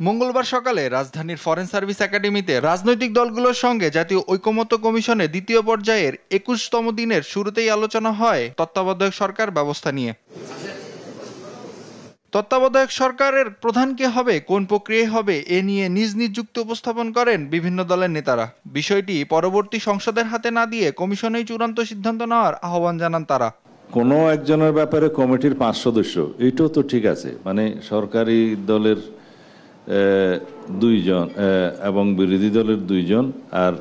মঙ্গলবার সকালে রাজধানীর ফরেন সার্ভিস একাডেমিতে রাজনৈতিক দলগুলোর সঙ্গে জাতীয় ঐকমত্য কমিশনের দ্বিতীয় পর্যায়ের ২১তম দিনের শুরুতেই আলোচনা হয় তত্ত্বাবধায়ক সরকার ব্যবস্থা নিয়ে। তত্ত্বাবধায়ক সরকারের প্রধান কে হবে, কোন প্রক্রিয়ায় হবে, এ নিয়ে নিজ নিজ যুক্তি উপস্থাপন করেন বিভিন্ন দলের নেতারা। বিষয়টি পরবর্তী সংসদের হাতে না দিয়ে কমিশনেই চূড়ান্ত সিদ্ধান্ত নেওয়ার আহ্বান জানান তারা। কোনো একজনের ব্যাপারে কমিটির ৫ সদস্য, এইটাও তো ঠিক আছে, মানে সরকারি দলের ২ জন এবং বিরোধী দলের ২ জন আর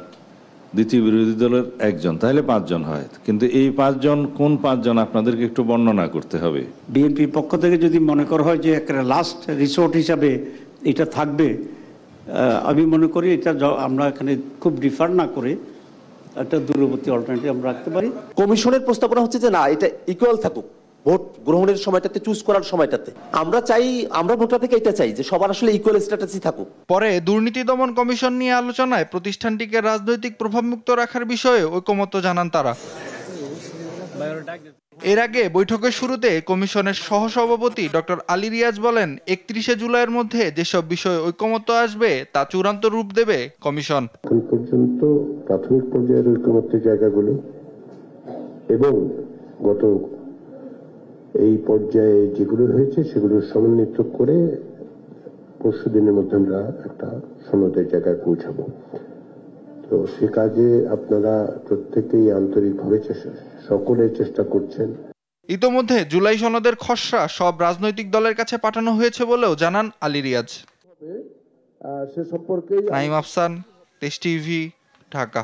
দ্বিতীয় বিরোধী দলের ১ জন, তাহলে ৫ জন হয়। কিন্তু এই ৫ জন কোন ৫ জন আপনাদেরকে একটু বর্ণনা করতে হবে। বিএনপির পক্ষ থেকে যদি মনে করা হয় যে একটা লাস্ট রিসোর্ট হিসাবে এটা থাকবে, আমি মনে করি এটা আমরা এখানে খুব ডিফার না করে একটা দূরবর্তী অল্টারনেটিভ আমরা রাখতে পারি। কমিশনের প্রস্তাবনা হচ্ছে যে না, এটা ইকুয়াল থাকুক ভোট গ্রহণের সময়টাতে, চুজ করার সময়টাতে। আমরা ভোটার থেকে এটা চাই যে সবার আসলে ইকুয়াল স্ট্যাটাসই থাকুক। পরে দুর্নীতি দমন কমিশন নিয়ে আলোচনায় প্রতিষ্ঠানটিকে রাজনৈতিক প্রভাবমুক্ত রাখার বিষয়ে ঐকমত্য জানান তারা। এর আগে বৈঠকের শুরুতে কমিশনের সহসভাপতি ডক্টর আলী রিয়াজ বলেন, ৩১শে জুলাইয়ের মধ্যে যেসব বিষয়ে ঐকমত্য আসবে তা চূড়ান্ত রূপ দেবে কমিশন। এখন পর্যন্ত প্রাথমিক পর্যায়ের ঐকমত্যের জায়গাগুলো এবং গত এই পর্যায়ে যেগুলো হয়েছে সেগুলো সমন্বিত করে পরশু দিনের মধ্যে আমরা একটা সনদের জায়গায় পৌঁছাবো। তো সে কাজে আপনারা প্রত্যেকেই আন্তরিকভাবে সকলে চেষ্টা করছেন। ইতোমধ্যে জুলাই সনদের খসড়া সব রাজনৈতিক দলের কাছে পাঠানো হয়েছে বলেও জানান আলী রিয়াজ। সে সম্পর্কে নাঈম আফসান, দেশ টিভি, ঢাকা।